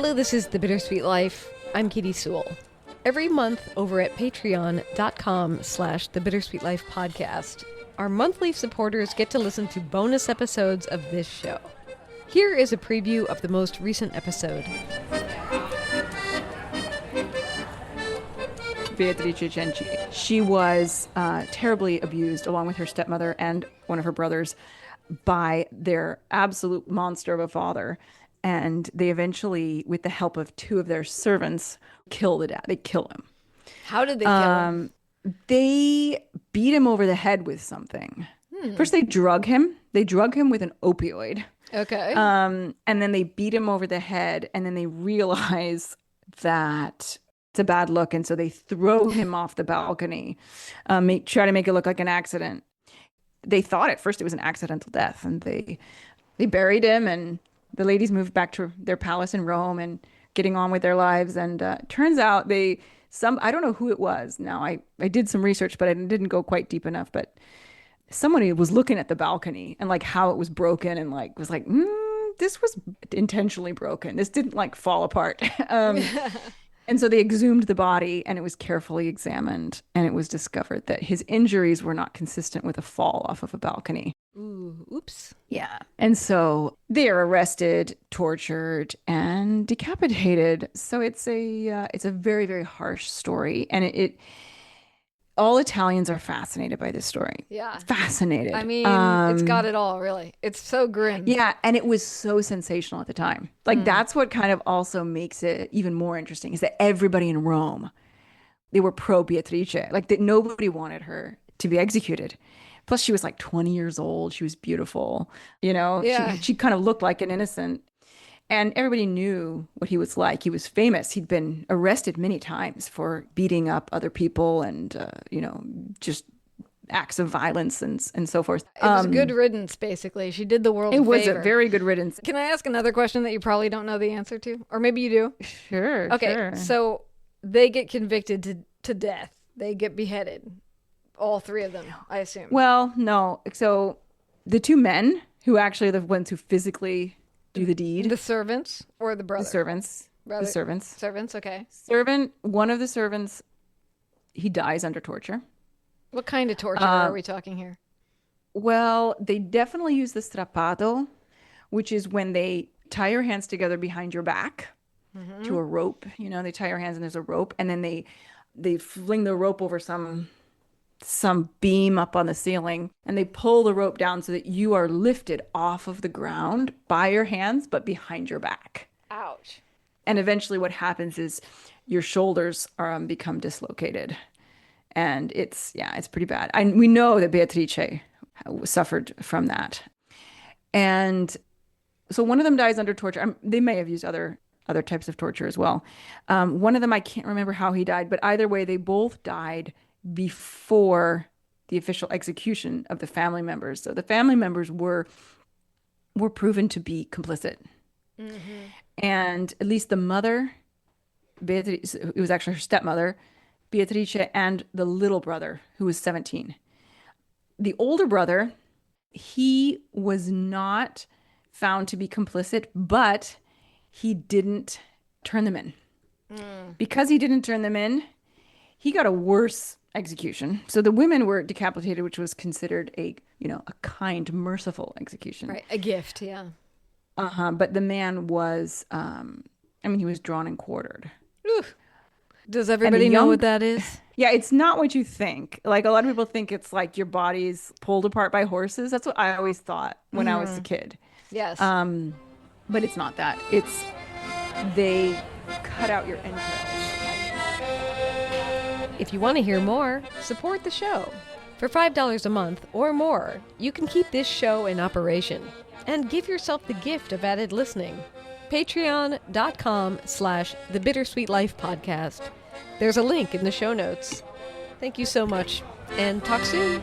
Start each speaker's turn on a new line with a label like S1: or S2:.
S1: Hello, this is The Bittersweet Life. I'm Katie Sewell. Every month over at patreon.com/The Bittersweet Life podcast, our monthly supporters get to listen to bonus episodes of this show. Here is a preview of the most recent episode.
S2: Beatrice Cenci. She was terribly abused, along with her stepmother and one of her brothers, by their absolute monster of a father. And they eventually, with the help of two of their servants, kill the dad. They kill him.
S1: How did they kill him?
S2: They beat him over the head with something. First, they drug him. They drug him with an opioid.
S1: Okay.
S2: And then they beat him over the head. And then they realize that it's a bad look. And so they throw him off the balcony, try to make it look like an accident. They thought at first it was an accidental death. And they buried him, and the ladies moved back to their palace in Rome and getting on with their lives. And turns out I don't know who it was. Now, I did some research, but I didn't go quite deep enough. But somebody was looking at the balcony and like how it was broken, and like was like, this was intentionally broken. This didn't like fall apart. And so they exhumed the body, and it was carefully examined, and it was discovered that his injuries were not consistent with a fall off of a balcony.
S1: Ooh, oops.
S2: Yeah. And so they are arrested, tortured, and decapitated. So it's a very, very harsh story. And all Italians are fascinated by this story.
S1: Yeah.
S2: Fascinated.
S1: I mean, it's got it all, really. It's so grim.
S2: Yeah. And it was so sensational at the time. Like, that's what kind of also makes it even more interesting, is that everybody in Rome, they were pro Beatrice. Like, that nobody wanted her to be executed. Plus, she was like 20 years old. She was beautiful. You know,
S1: Yeah.
S2: She kind of looked like an innocent. And everybody knew what he was like. He was famous. He'd been arrested many times for beating up other people and, just acts of violence and so forth.
S1: It was good riddance, basically. She did the world a
S2: It was
S1: favor.
S2: a very good riddance.
S1: Can I ask another question that you probably don't know the answer to? Or maybe you do?
S2: Sure.
S1: Okay,
S2: sure.
S1: so they get convicted to death. They get beheaded. All three of them, I assume.
S2: Well, no. So the two men who actually are the ones who physically do the deed.
S1: The servants or the brother?
S2: The servants.
S1: Brother.
S2: The servants.
S1: Servants, okay.
S2: One of the servants, he dies under torture.
S1: What kind of torture are we talking here?
S2: Well, they definitely use the strappato, which is when they tie your hands together behind your back to a rope. You know, they tie your hands and there's a rope, and then they fling the rope over some beam up on the ceiling, and they pull the rope down so that you are lifted off of the ground by your hands, but behind your back.
S1: Ouch.
S2: And eventually what happens is your shoulders become dislocated. And it's pretty bad. And we know that Beatrice suffered from that. And so one of them dies under torture. They may have used other types of torture as well. One of them, I can't remember how he died, but either way, they both died before the official execution of the family members. So the family members were proven to be complicit. And at least the mother, Beatrice, it was actually her stepmother, Beatrice, and the little brother, who was 17. The older brother, he was not found to be complicit, but he didn't turn them in. Because he didn't turn them in, he got a worse execution. So the women were decapitated, which was considered a kind, merciful execution.
S1: Right, a gift, yeah.
S2: But the man was, he was drawn and quartered.
S1: Oof. Does everybody know what that is?
S2: Yeah, it's not what you think. Like, a lot of people think it's like your body's pulled apart by horses. That's what I always thought when I was a kid.
S1: Yes.
S2: But it's not that. It's they cut out your entrails.
S1: If you want to hear more, support the show. For $5 a month or more, you can keep this show in operation and give yourself the gift of added listening. Patreon.com/The Bittersweet Life Podcast. There's a link in the show notes. Thank you so much, and talk soon.